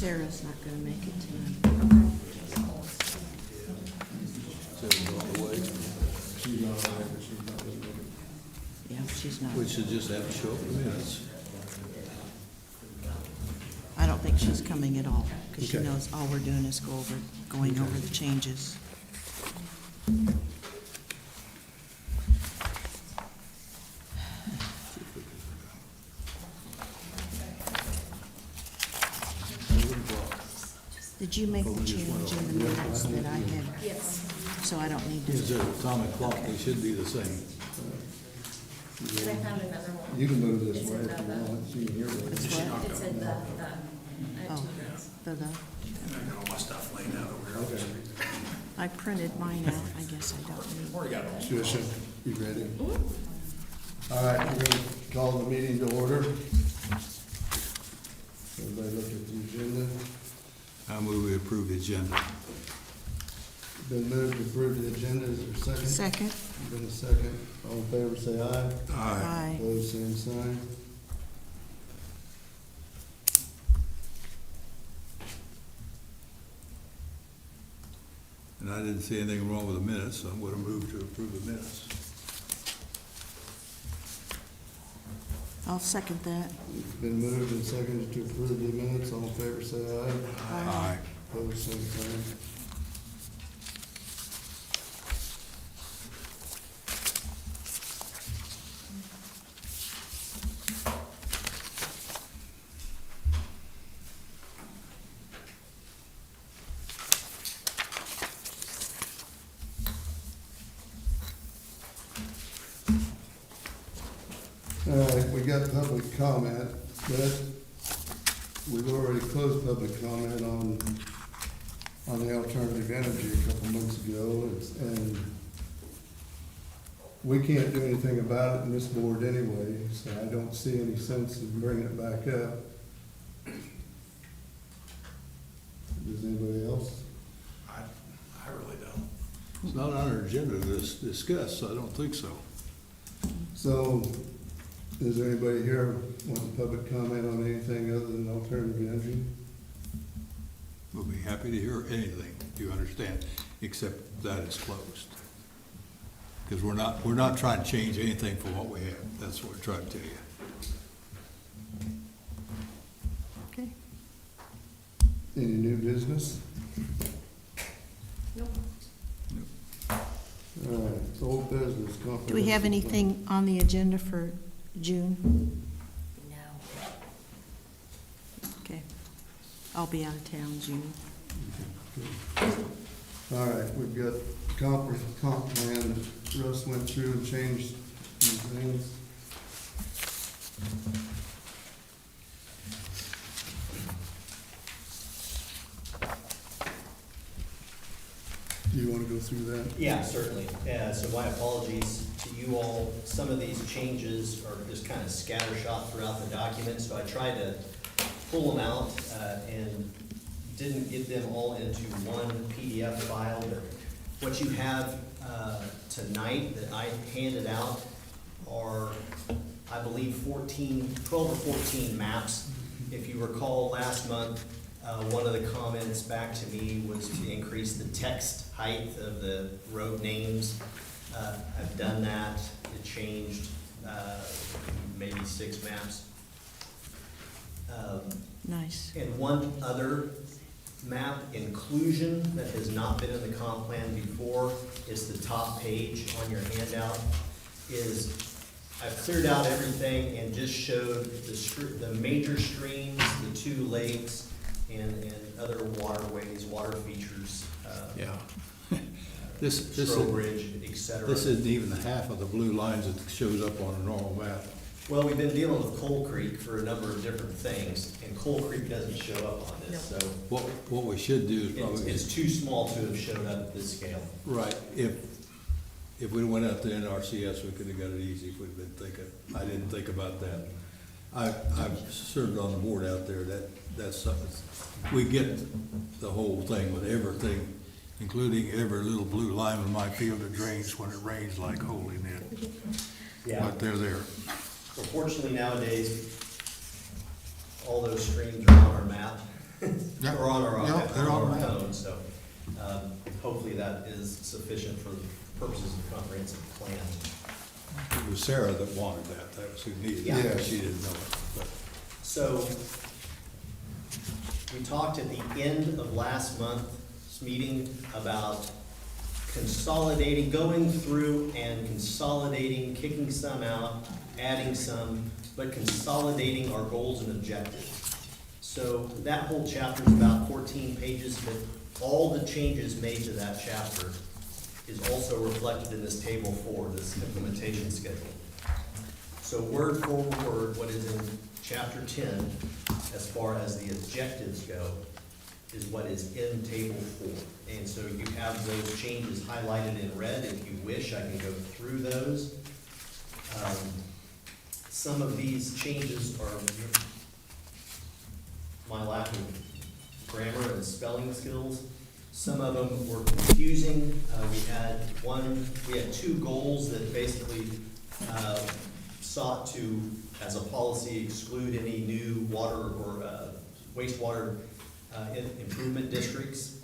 Sarah's not gonna make it tonight. So it's on the way. She's not on there, but she's not gonna make it. Yeah, she's not. We should just have to show up in minutes. I don't think she's coming at all, because she Okay. knows all we're doing is going over the changes. Did you make the change in the minutes that I had? Yes. So I don't need Is to, there atomic clock? They should be the same. But I found another one. You can move this It's way in if you the- want, she can hear it's it. what? It's in I have Oh, two minutes. the, I got all my stuff laid out over here. Okay. I printed mine out, I guess I don't need. Already got it all. Tricia, you ready? All right, we're gonna call the meeting to order. Everybody look at the agenda. I move we approve the agenda. Been moved to approve the agenda, is there a second? Second? Been a second, all in favor say aye. Aye. Opposed, same sign. And I didn't see anything wrong with the minutes, so I'm gonna move to approve the minutes. I'll second that. It's been moved and seconded to approve the minutes, all in favor say aye. Aye. Opposed, same sign. All right, we got public comment, but we've already closed public comment on the alternative energy a couple months ago, and we can't do anything about it in this board anyway, so I don't see any sense in bringing it back up. Does anybody else? I really don't. It's not on our agenda to discuss, so I don't think so. So, is there anybody here wanting public comment on anything other than alternative energy? We'll be happy to hear anything, you understand, except that is closed. Because we're not trying to change anything from what we have. That's what we're trying to tell you. Okay. Any new business? Nope. All right, it's old business. Do we have anything on the agenda for June? No. Okay. I'll be out of town June. All right, we've got comp plan that Russ went through and changed some things. Do you want to go through that? Yeah, certainly. So my apologies to you all. Some of these changes are just kind of scattershot throughout the document, so I tried to pull them out and didn't get them all into one PDF file. But what you have tonight that I handed out are, I believe, 12 or 14 maps. If you recall, last month, one of the comments back to me was to increase the text height of the road names. I've done that. It changed maybe 6 maps. Nice. And one other map inclusion that has not been in the comp plan before is the top page on your handout. Is I've cleared out everything and just showed the major streams, the 2 lakes, and other waterways, water features. Yeah. This Strobridge, et cetera. This isn't even half of the blue lines that shows up on a normal map. Well, we've been dealing with Coal Creek for a number of different things, and Coal Creek doesn't show up on this, so What we should do is probably. it's too small to have showed up at this scale. Right, if we went out to NRCS, we could have got it easy if we'd been thinking, I didn't think about that. I've served on the board out there, that's something, we get the whole thing with everything, including every little blue line in my field that drains when it rains like holy net. Yeah. But they're there. Fortunately nowadays, all those streams are on our map, Yeah. or on our, Yeah, they're on on our that. phone, so, hopefully that is sufficient for the purposes of comprehensive plan. It was Sarah that wanted that, that was who needed Yeah. it, she didn't know it, but. So, we talked at the end of last month's meeting about consolidating, going through and consolidating, kicking some out, adding some, but consolidating our goals and objectives. So that whole chapter is about 14 pages, but all the changes made to that chapter is also reflected in this table 4, this implementation schedule. So word for word, what is in chapter 10, as far as the objectives go, is what is in table 4. And so you have those changes highlighted in red. If you wish, I can go through those. Some of these changes are my lack of grammar and spelling skills. Some of them were confusing. We had 2 goals that basically sought to, as a policy, exclude any new water or wastewater improvement districts.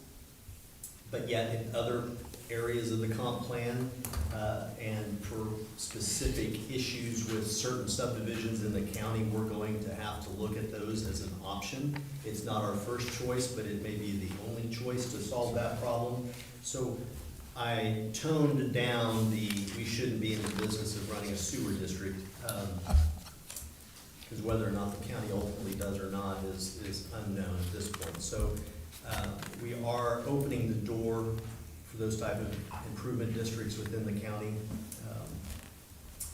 But yet in other areas of the comp plan, and for specific issues with certain subdivisions in the county, we're going to have to look at those as an option. It's not our first choice, but it may be the only choice to solve that problem. So I toned down we shouldn't be in the business of running a sewer district, because whether or not the county ultimately does or not is unknown at this point. So we are opening the door for those type of improvement districts within the county.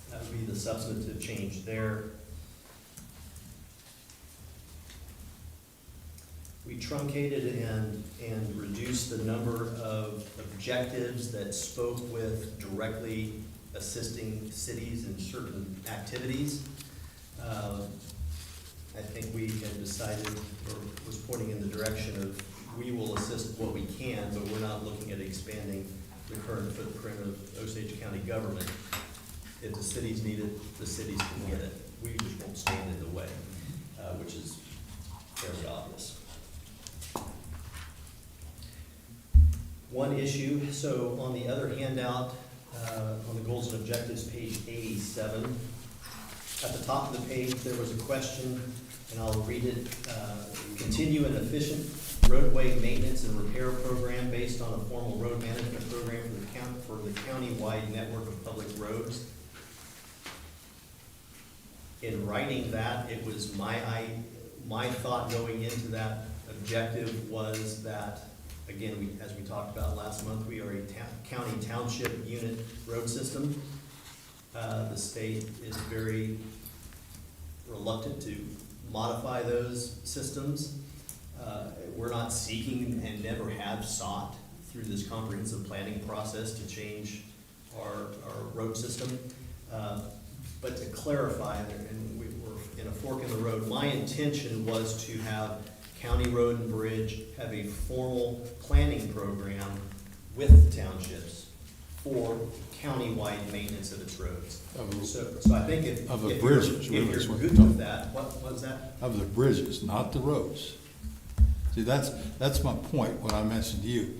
That would be the substantive change there. We truncated and reduced the number of objectives that spoke with directly assisting cities in certain activities. I think we had decided, or was pointing in the direction of, we will assist what we can, but we're not looking at expanding the current footprint of Osage County government. If the cities need it, the cities can get it. We just won't stand in the way, which is fairly obvious. One issue, so on the other handout, on the goals and objectives, page 87, at the top of the page, there was a question, and I'll read it. Continue an efficient roadway maintenance and repair program based on a formal road management program for the county-wide network of public roads. In writing that, it was my thought going into that objective was that, again, as we talked about last month, we are a county township unit road system. The state is very reluctant to modify those systems. We're not seeking and never have sought through this comprehensive planning process to change our road system. But to clarify, and we were in a fork in the road, my intention was to have County Road and Bridge have a formal planning program with the townships for county-wide maintenance of its roads. So I think if Of the you're bridges, really, is good what you're with talking that, what was that? Of the bridges, not the roads. See, that's my point when I mentioned to you.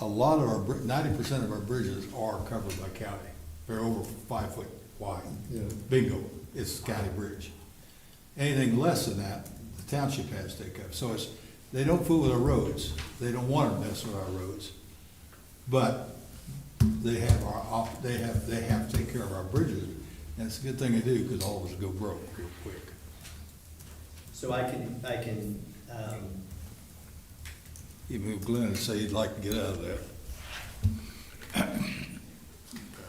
A lot of our, 90% of our bridges are covered by county. They're over 5 foot wide. Yeah. Bingo, it's a county bridge. Anything less than that, the township has to take up. So they don't fool with our roads. They don't want to mess with our roads. But they have to take care of our bridges. And it's a good thing they do, because all of us go broke real quick. So I can, Even with Glenn and say he'd like to get out of that.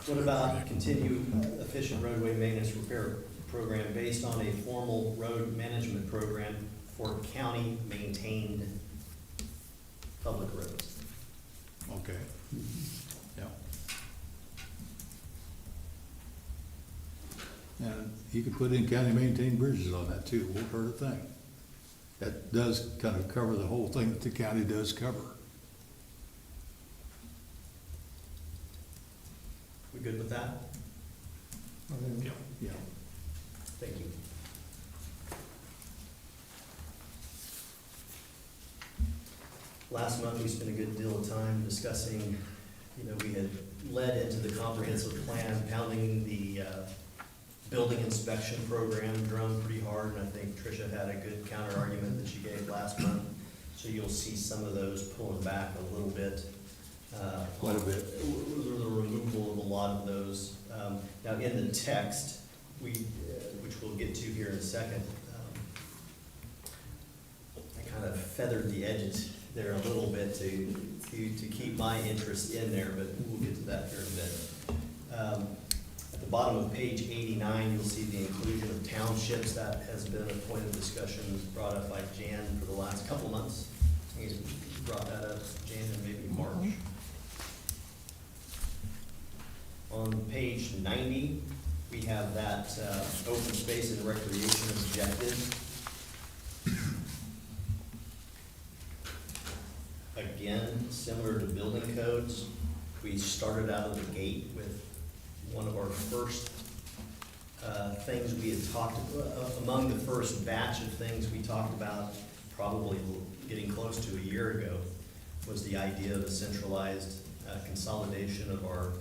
what about continue efficient roadway maintenance repair program based on a formal road management program for county-maintained public roads? Okay. Yeah. And you could put in county-maintained bridges on that too, won't hurt a thing. That does kind of cover the whole thing that the county does cover. We good with that? I think- Yeah. Thank you. Last month, we spent a good deal of time discussing, we had led into the comprehensive plan, pounding the building inspection program drum pretty hard, and I think Tricia had a good counter argument that she gave last month. So you'll see some of those pulling back a little bit. Quite a bit. The removal of a lot of those. Now, in the text, which we'll get to here in a second, I kind of feathered the edges there a little bit to keep my interest in there, but we'll get to that here in a bit. At the bottom of page 89, you'll see the inclusion of townships. That has been a point of discussion brought up by Jan for the last couple of months. He brought that up, Jan, in maybe March. On page 90, we have that open space and recreation objective. Again, similar to building codes, we started out of the gate with one of our first things we had talked, among the first batch of things we talked about, probably getting close to a year ago, was the idea of a centralized consolidation of our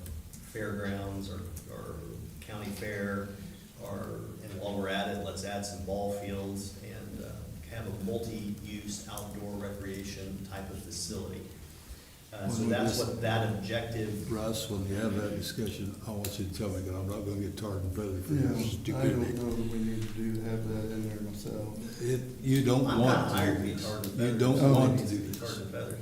fairgrounds, or county fair, and while we're at it, let's add some ball fields and have a multi-use outdoor recreation type of facility. So that's what that objective. Russ, when you have that discussion, I want you to tell me, because I'm not gonna get tarred and feathered for Yeah, your I don't stupidity. know that we need to have that in there myself. You don't I'm want not to. hired to be tarred and feathered. You don't Somebody want to needs do be this. tarred and feathered.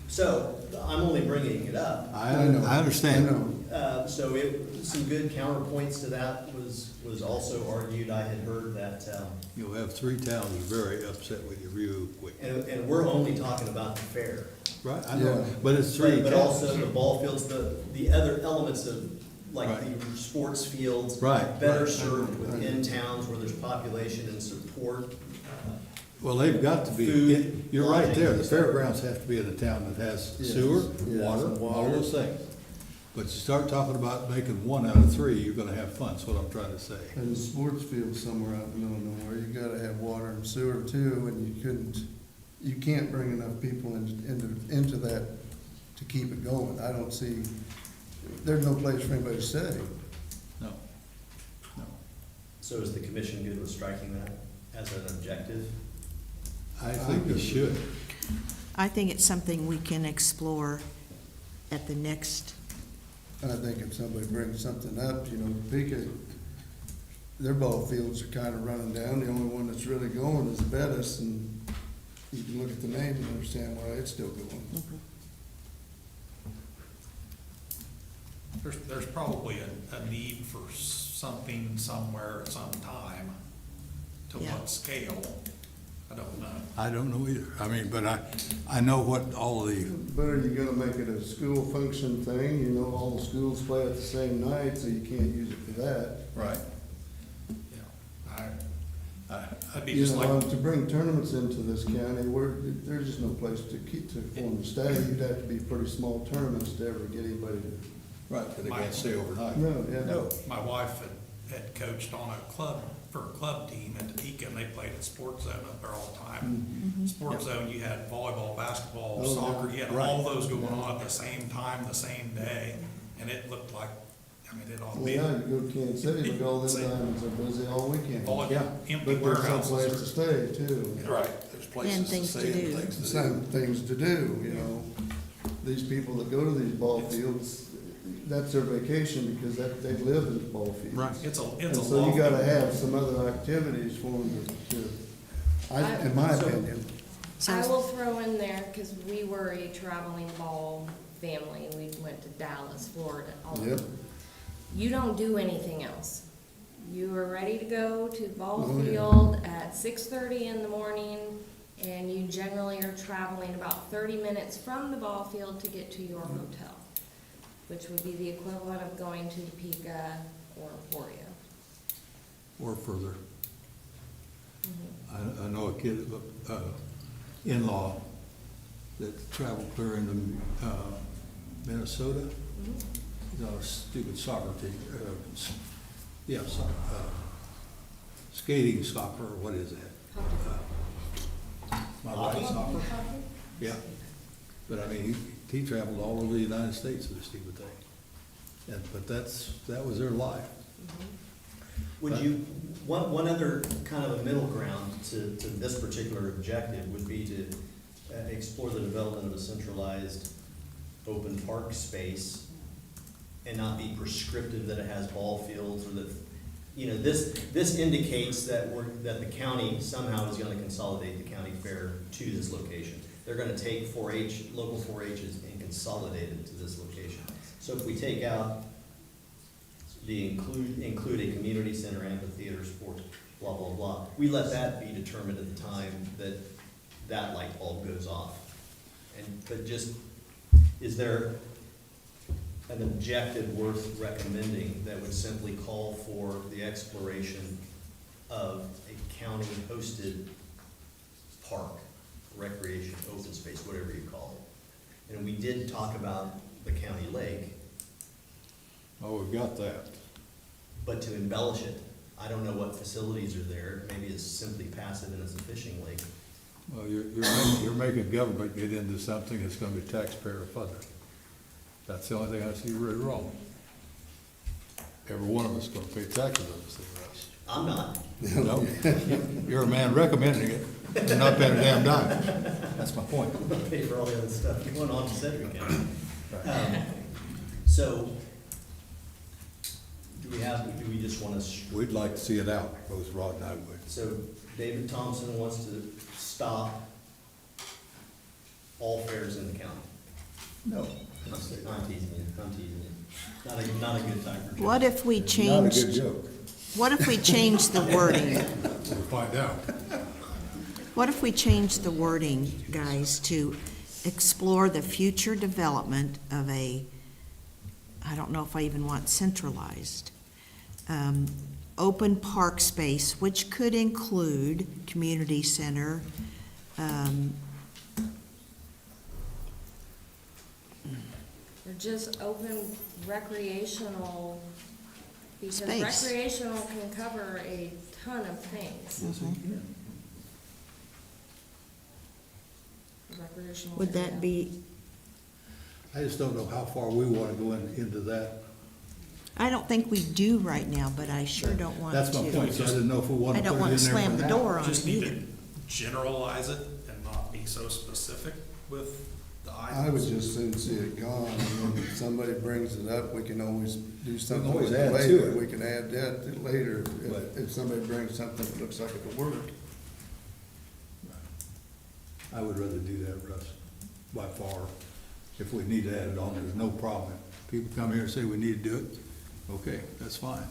So, I'm only bringing it up. I know. understand. I know. So some good counterpoints to that was also argued. I had heard that, You'll have 3 towns that are very upset with you real quick. and we're only talking about the fair. Right, I know, Yeah. but it's 3 But towns. also the ball fields, the other elements of, like Right. the sports fields. Right, Better right. served within towns where there's population and support. Well, they've got to be, Food, you're right there, the lodging. fairgrounds have to be in a town that has Yes, sewer, yes, water, and all water. those things. But you start talking about making 1 out of 3, you're gonna have fun, that's what I'm trying to say. And the sports field somewhere out in the middle of nowhere, you gotta have water and sewer too, and you can't bring enough people into that to keep it going. I don't see, there's no place for anybody to stay. No, no. So is the commission good with striking that as an objective? I think you should. I think it's something we can explore at the next, I think if somebody brings something up, Topeka, their ball fields are kind of running down. The only one that's really going is Bettis, and you can look at the name and understand why it's still going. There's probably a need for something somewhere at some time. To Yeah. what scale, I don't know. I don't know either. I mean, but I know what all the, But are you gonna make it a school function thing? All the schools play at the same night, so you can't use it for that. right. Yeah, I- I'd be just like, To bring tournaments into this county, there's just no place for them to stay. You'd have to be pretty small tournaments to ever get anybody to. Right, but they can't stay overnight. No, yeah. No. my wife had coached on for a club team in Topeka, and they played at Sports Zone up there all the time. Sports Zone, you had volleyball, basketball, Oh, yeah. soccer, you had Right. all those going on at the same time, the same day, and it looked like, it ought to Well, be. yeah, you go to Kansas City, look, all them Same. diamonds are busy all weekend. All Yeah. empty But there's warehouses. someplace to stay too. Right, there's places And to things stay to and do. things to do. Some things to do. These people that go to these ball fields, that's their vacation because they live in the ball fields. Right. It's a And so long. you gotta have some other activities for them in my So- opinion. I will throw in there, because we were a traveling ball family. We went to Dallas, Florida, all Yep. over. You don't do anything else. You are ready to go to ball Oh, yeah. field at 6:30 in the morning, and you generally are traveling about 30 minutes from the ball field to get to your hotel, which would be the equivalent of going to Topeka or Emporia. Or further. I know a kid, in-law that traveled clear into Minnesota. He's on a stupid soccer team, skating soccer, or what is that? Am I right, soccer? Yeah. But I mean, he traveled all over the United States for this stupid thing. But that was their life. Would you, one other kind of a middle ground to this particular objective would be to explore the development of a centralized open park space and not be prescriptive that it has ball fields or that, you know, this indicates that that the county somehow is gonna consolidate the county fair to this location. They're gonna take 4-H, local 4-H's and consolidate it to this location. So if we take out the include a community center, amphitheater, sports, blah, blah, blah, we let that be determined at the time that light bulb goes off. But just, is there an objective worth recommending that would simply call for the exploration of a county-hosted park, recreation, open space, whatever you call it? And we did talk about the county lake, Oh, we've got that. but to embellish it, I don't know what facilities are there. Maybe it's simply passive and it's a fishing lake. Well, you're making government get into something that's gonna be taxpayer funded. That's the only thing I see really wrong. Every one of us is gonna pay taxes on this thing, Russ. I'm not. No, you're a man recommending it, and not paying a damn dime. That's my point. I'm gonna pay for all the other stuff going on in Sedgwick County. So, do we just wanna, We'd like to see it out, both Rod and I would. so David Thompson wants to stop all fairs in the county? No. I'm teasing you. Not a good time for jokes. What if we Not a good changed, joke. what if we changed the wording? We'll find out. What if we changed the wording, guys, to explore the future development of I don't know if I even want centralized, open park space, which could include community center, Or just open recreational, because Space. recreational can cover a ton of things. Recreational. would area. that be, I just don't know how far we wanna go into that. I don't think we do right now, but I sure don't want to. That's my point, so I didn't know if we wanna I put it don't in want there to for slam the now. door on Just it need either. to generalize it and not be so specific with the I would items. just soon see it gone, and when somebody brings it up, we can always do something always with it add to later. it. We can add that later, But- if somebody brings something that looks like it'll work. I would rather do that, Russ, by far. If we need to add it on, there's no problem. People come here and say we need to do it, okay, that's fine.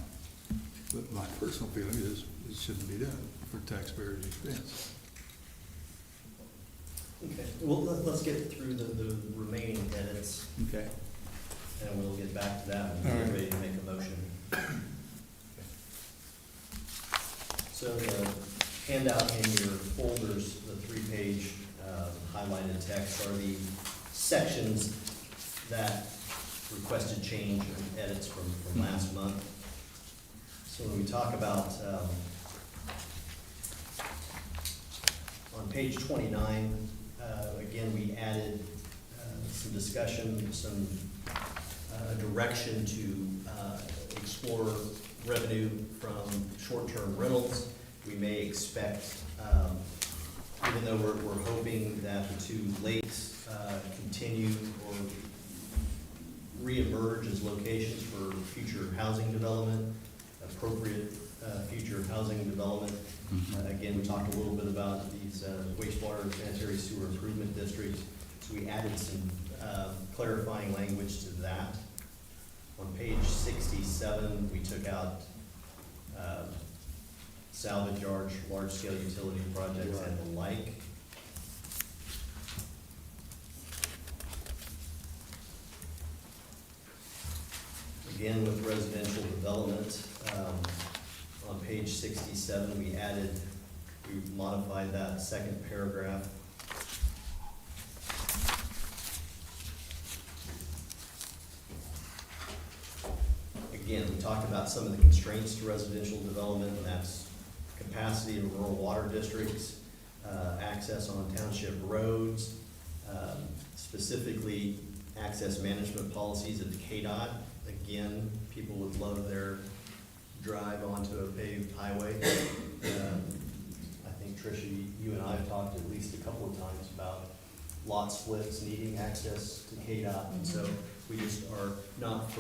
But my personal feeling is it shouldn't be done for taxpayers' expense. Okay, well, let's get through the remaining edits, Okay. and we'll get back to that when All we're right. ready to make a motion. So the handout in your folders, the 3-page highlighted text are the sections that requested change and edits from last month. So when we talk about, on page 29, again, we added some discussion, some direction to explore revenue from short-term rentals. We may expect, even though we're hoping that the 2 lakes continue or reemerge as locations for future housing development, appropriate future housing development. Again, we talked a little bit about these wastewater and sanitary sewer improvement districts. So we added some clarifying language to that. On page 67, we took out salvage yards, large-scale utility projects and the like. Again, with residential development, on page 67, we modified that second paragraph. Again, we talked about some of the constraints to residential development, and that's capacity of rural water districts, access on township roads, specifically access management policies of the KDOT. Again, people would love their drive onto a paved highway. I think Tricia, you and I have talked at least a couple of times about lot splits needing access to KDOT, and so we just are not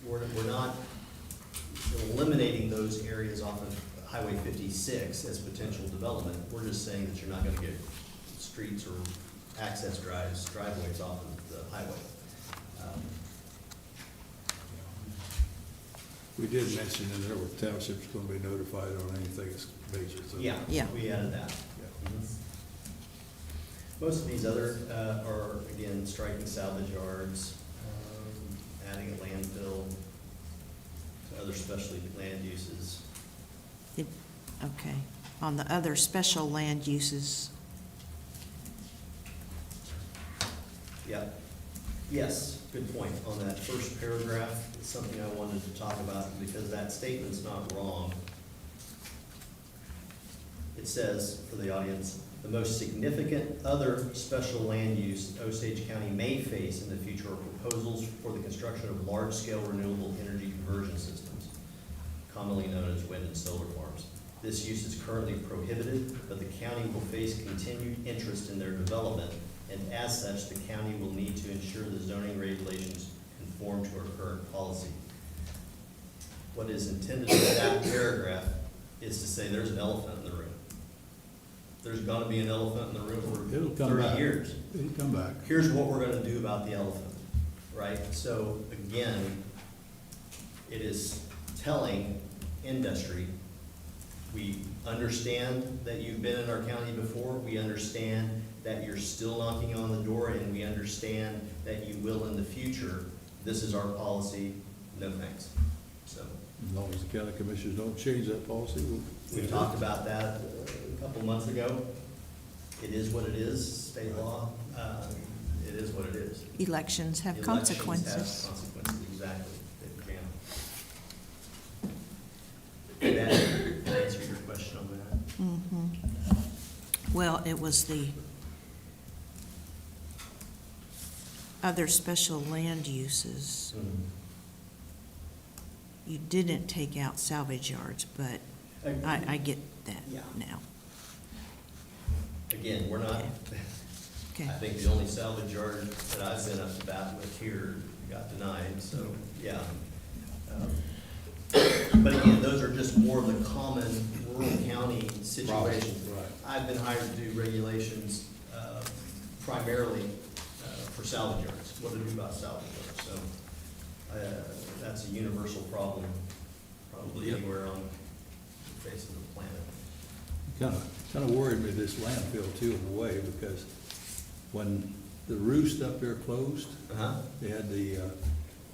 we're not eliminating those areas off of Highway 56 as potential development. We're just saying that you're not gonna get streets or access driveways off of the highway. We did mention in there where township's gonna be notified on anything that's major, so. Yeah, Yeah. we added that. Yeah. Mhm. Most of these other are, again, striking salvage yards, adding a landfill, to other specialty land uses. Okay, on the other special land uses, Yep. Yes, good point. On that first paragraph, it's something I wanted to talk about because that statement's not wrong. It says, for the audience, the most significant other special land use Osage County may face in the future are proposals for the construction of large-scale renewable energy conversion systems, commonly known as wind and solar farms. This use is currently prohibited, but the county will face continued interest in their development, and as such, the county will need to ensure the zoning regulations conform to our current policy. What is intended in that paragraph is to say there's an elephant in the room. There's gonna be an elephant in the room It'll for come 30 back. years. It'll come back. Here's what we're gonna do about the elephant, right? So again, it is telling industry, we understand that you've been in our county before, we understand that you're still knocking on the door, and we understand that you will in the future. This is our policy, no thanks. So, As long as the county commissioners don't change that policy, we talked about that a couple months ago. It is what it is, state law, it is what it is. elections have Elections consequences. have consequences, exactly. It can. Did that answer your question on that? Mhm. Well, it was the other special land uses. You didn't take out salvage yards, but I get that Yeah. now. Again, we're not, Okay. I think the only salvage yard that I've been up to bat with here got denied, so, yeah. But again, those are just more of the common rural county situations. Right. I've been hired to do regulations primarily for salvage yards, what to do about salvage yards. So that's a universal problem, probably Yep. anywhere on the face of the planet. Kind of worried me this landfill too in a way, because when the roost up there closed, Uh-huh, they had the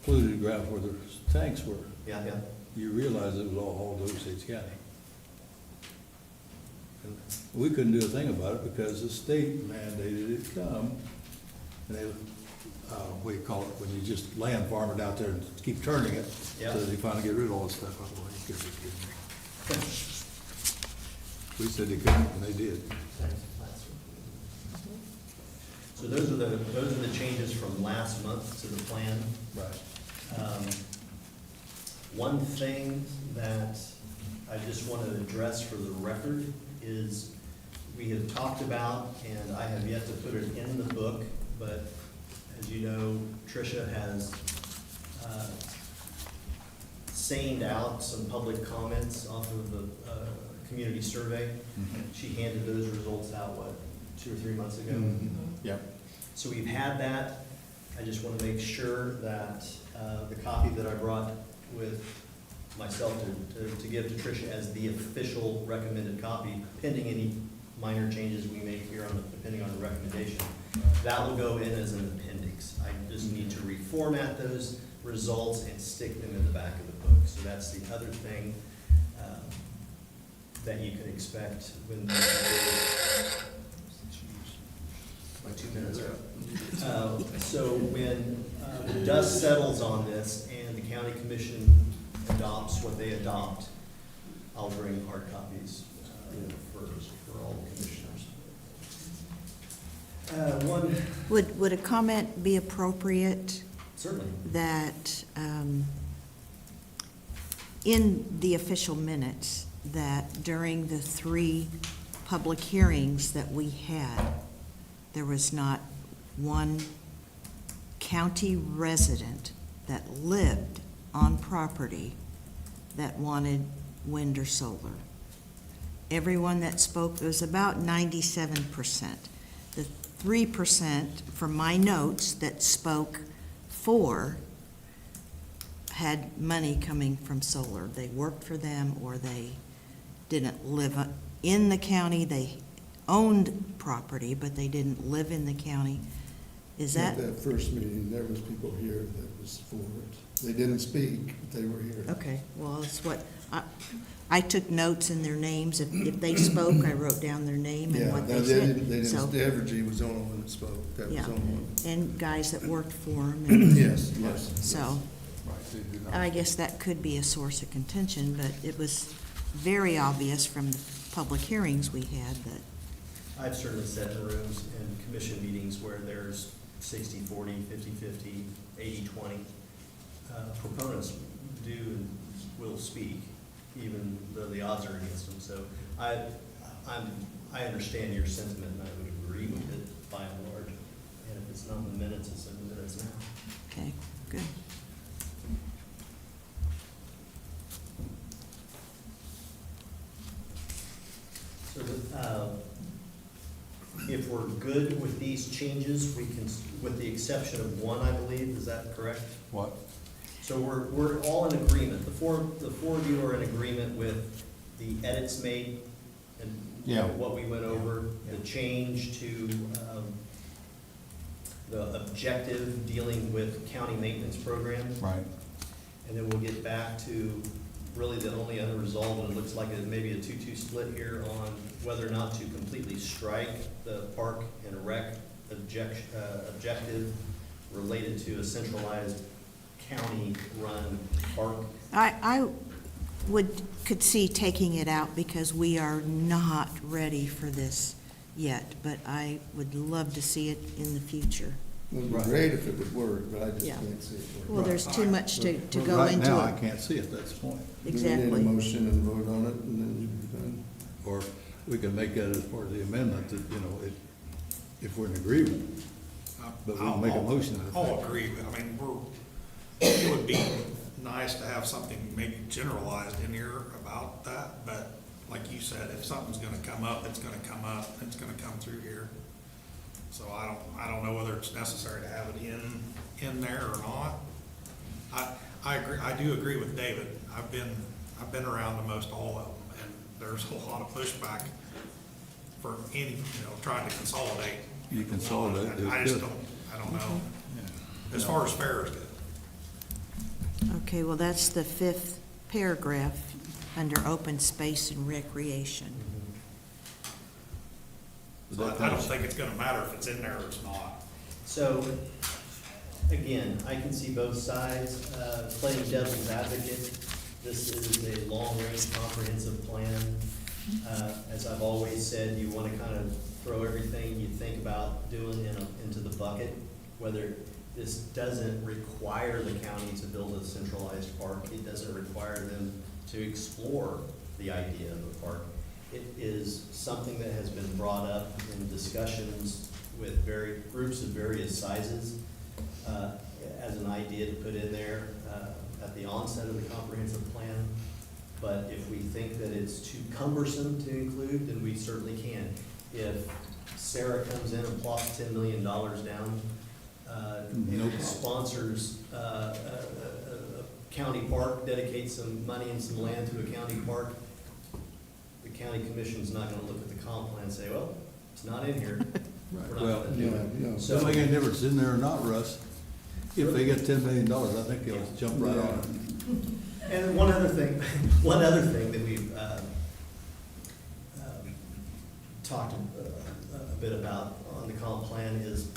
polluted ground where the tanks were. yeah, yeah. You realize it was all hauled to Osage County. And we couldn't do a thing about it because the state mandated it come, and they, what do you call it, when you just land farm it out there and keep turning it, Yeah. so that you finally get rid of all the stuff. Otherwise, you couldn't be kidding me. We said they couldn't, and they did. So those are the changes from last month to the plan. Right. One thing that I just want to address for the record is we have talked about, and I have yet to put it in the book, but as you know, Tricia has saned out some public comments off of the community survey. She handed those results out, what, 2 or 3 months ago? Yep. So we've had that. I just want to make sure that the copy that I brought with myself to give to Tricia as the official recommended copy, pending any minor changes we make here depending on the recommendation, that will go in as an appendix. I just need to reformat those results and stick them in the back of the book. So that's the other thing that you can expect when my 2 minutes are up. So when the dust settles on this and the county commission adopts what they adopt, I'll bring hard copies for all the commissioners. One, Would a comment be appropriate certainly. that, in the official minutes, that during the 3 public hearings that we had, there was not one county resident that lived on property that wanted wind or solar? Everyone that spoke, it was about 97%. The 3%, from my notes, that spoke for had money coming from solar. They worked for them, or they didn't live in the county. They owned property, but they didn't live in the county. Is At that, that first meeting, there was people here that was for it. They didn't speak, but they were here. okay, well, it's what, I took notes in their names. If they spoke, I wrote down their name and Yeah, what no, they said. they So, didn't, Evergy was the only one that spoke. That was yeah, the only one. and guys that worked for them. Yes, yes. So, Right, they do not. I guess that could be a source of contention, but it was very obvious from the public hearings we had that, I've certainly sat in rooms and commission meetings where there's 60-40, 50-50, 80-20. Proponents do and will speak, even though the odds are against them. So I understand your sentiment, and I would agree with it by and large. And if it's not in the minutes, it's in the minutes now. okay, good. So if we're good with these changes, we can, with the exception of one, I believe, is that correct? What? So we're all in agreement, the four of you are in agreement with the edits made and Yeah. what we went over, the change to the objective dealing with county maintenance programs. Right. And then we'll get back to really the only unresolved, and it looks like it may be a 2-2 split here on whether or not to completely strike the park and rec objective related to a centralized county-run park. I could see taking it out because we are not ready for this yet, but I would love to see it in the future. It would be Right. great if it would work, but I just Yeah. can't see it working. Well, there's too much to But go into it. Right now, I can't see it, that's the point. We need Exactly. a motion and vote on it, and then you'd be done. Or we can make that as part of the amendment that, if we're in agreement. But we'll make a motion. I'll agree. I mean, it would be nice to have something maybe generalized in here about that, but like you said, if something's gonna come up, it's gonna come up, it's gonna come through here. So I don't know whether it's necessary to have it in there or not. I agree, I do agree with David. I've been around the most all of them, and there's a lot of pushback for any, trying to consolidate. You consolidate, And I it's just good. I don't know, as far as fair is good. Okay, well, that's the 5th paragraph under open space and recreation. So I don't think it's gonna matter if it's in there or it's not. So, again, I can see both sides. Playing devil's advocate, this is a long-range comprehensive plan. As I've always said, you want to kind of throw everything you think about doing into the bucket, whether this doesn't require the county to build a centralized park. It doesn't require them to explore the idea of a park. It is something that has been brought up in discussions with groups of various sizes as an idea to put in there at the onset of the comprehensive plan. But if we think that it's too cumbersome to include, then we certainly can. If Sarah comes in and plops $10 million down, No problem. sponsors a county park, dedicates some money and some land to a county park, the county commission's not gonna look at the comp plan and say, well, it's not in here. We're not Well, gonna do it. No, no. So- Don't make any difference in there or not, Russ. If they get $10 million, I think they'll jump right on it. And one other thing that we've talked a bit about on the comp plan is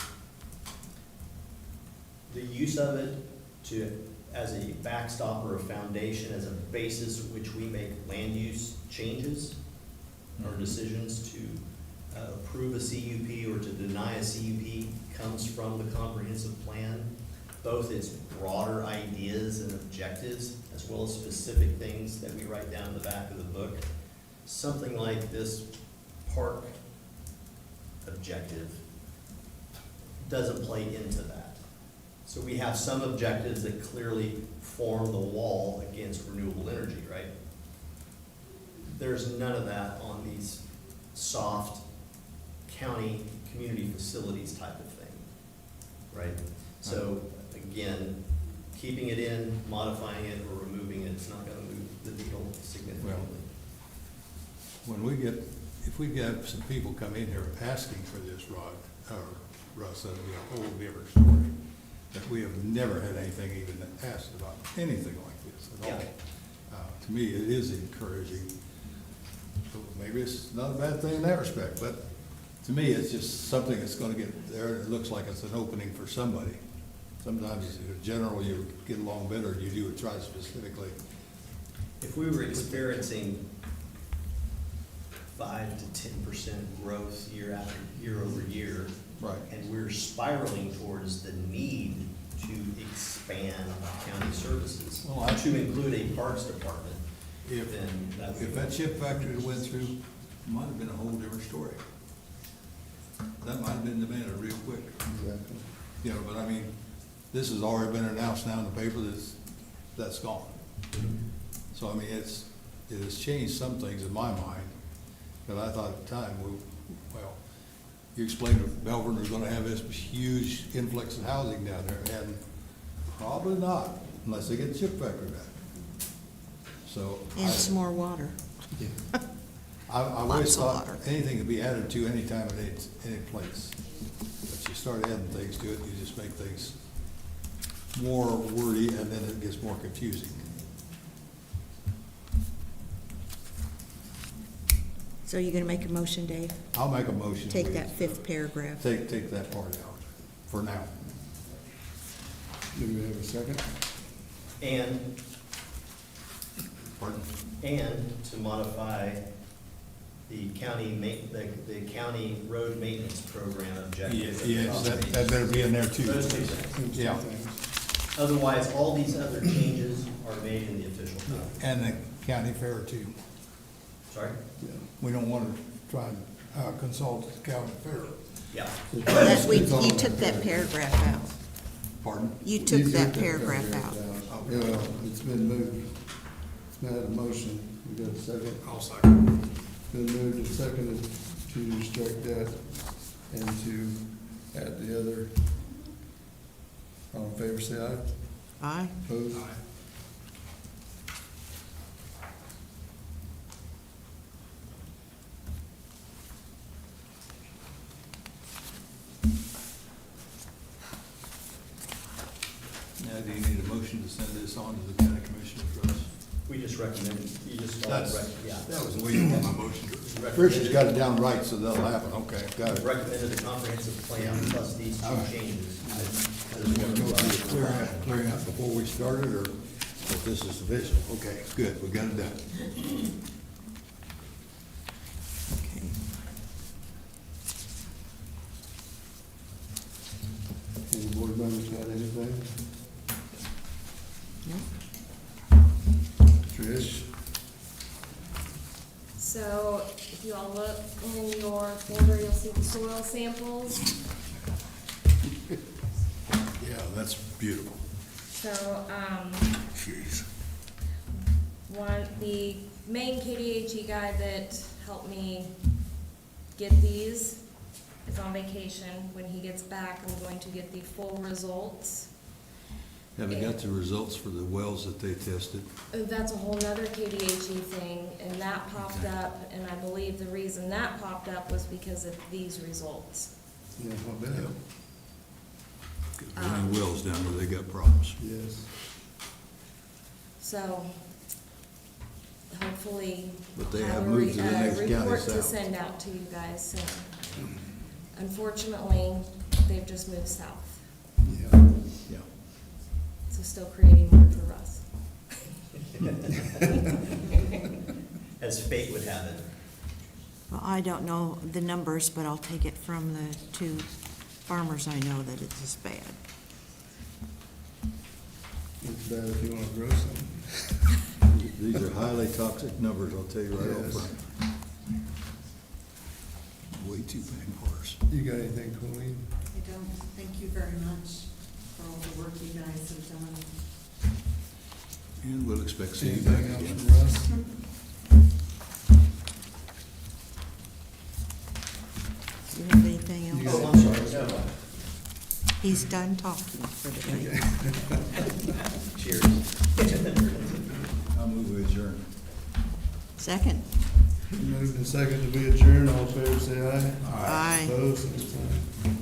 the use of it as a backstop or a foundation, as a basis which we make land use changes or decisions to approve a CUP or to deny a CUP comes from the comprehensive plan, both its broader ideas and objectives, as well as specific things that we write down in the back of the book. Something like this park objective doesn't play into that. So we have some objectives that clearly form the wall against renewable energy, right? There's none of that on these soft county community facilities type of thing, right? So again, keeping it in, modifying it, or removing it, it's not gonna move the needle significantly. If we get some people come in here asking for this, Rod, or Russ, that'll be a whole different story. That we have never had anything even asked about anything like this at all. Yeah. To me, it is encouraging. So maybe it's not a bad thing in that respect, but to me, it's just something that's gonna get there, and it looks like it's an opening for somebody. Sometimes in general, you get along better, and you do it try specifically. If we were experiencing 5 to 10% growth year over year, Right. and we're spiraling towards the need to expand county services, Well, I- to include a parks department, If, then that would. if that chip factory went through, it might have been a whole different story. That might have been demanded real quick. Exactly. You know, but I mean, this has already been announced now in the paper, that's gone. So I mean, it has changed some things in my mind, but I thought at the time, well, you explained that Belvern was gonna have this huge influx of housing down there, and probably not, unless they get the chip factory back. So. And some more water. I've always Lots of thought water. anything could be added to any time and any place. But you start adding things to it, you just make things more wordy, and then it gets more confusing. So you're gonna make a motion, Dave? I'll make a motion. Take we- that fifth paragraph. Take that part out, for now. Do we have a second? And Pardon? to modify the the county road maintenance program objective. Yes, that better be in there too. Those two things. Two Yeah. things. Otherwise, all these other changes are made in the official copy. And the county fair too. Sorry? Yeah. We don't want to try and consult the county fair. Yeah. It's on You there. took that paragraph out. Pardon? You took that paragraph out. Yeah, well, it's been moved. It's been had a motion. We got a second. I'll second. Been moved and seconded to strike that and to add the other. All in favor, say aye. Aye. Opposed? Aye. Now, do you need a motion to send this on to the county commissioners, Russ? We just recommend, you just. Yeah. That was the way you want my motion. Recommended- Trish got it down right, so that'll happen, okay, got it. Recommended the comprehensive plan plus these All two right. changes. Just want to go through the clearing out before we started, or if this is official? Okay, good, we got it done. Okay. Any board members got anything? No? Trish? So if you all look in your folder, you'll see the soil samples. Yeah, that's beautiful. So, Jeez. the main KDHE guy that helped me get these is on vacation. When he gets back, I'm going to get the full results. Have you got the results for the wells that they tested? That's a whole nother KDHE thing, and that popped up, and I believe the reason that popped up was because of these results. Yeah, I bet. There's any wells down there, they got problems. Yes. So, hopefully, But they I'll have have moved to the next county report to south. send out to you guys soon. Unfortunately, they've just moved south, Yeah. Yeah. so still creating work for us. As fate would have it. Well, I don't know the numbers, but I'll take it from the two farmers I know that it's as bad. It's bad if you wanna grow something. These are highly toxic numbers, I'll tell you right off Yes. front. Way too many horse. You got anything, Colleen? I don't. Thank you very much for all the work you guys have done. And we'll expect to see you Anything back else again. from Russ? Do you have anything You else? got- Oh, I'm sorry, no. He's done talking for today. Cheers. I'll move with adjourn. Second? Moved and second to be adjourned, all in favor, say aye. Aye. Opposed, same sign.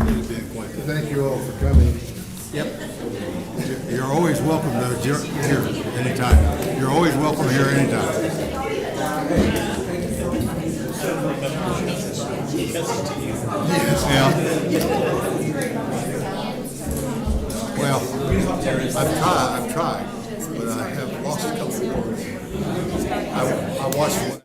It's been quite the- Thank you all for coming. You're always welcome to here anytime. You're always welcome here anytime. Yeah. Well, I've tried, but I have lost a couple of words. I watched one.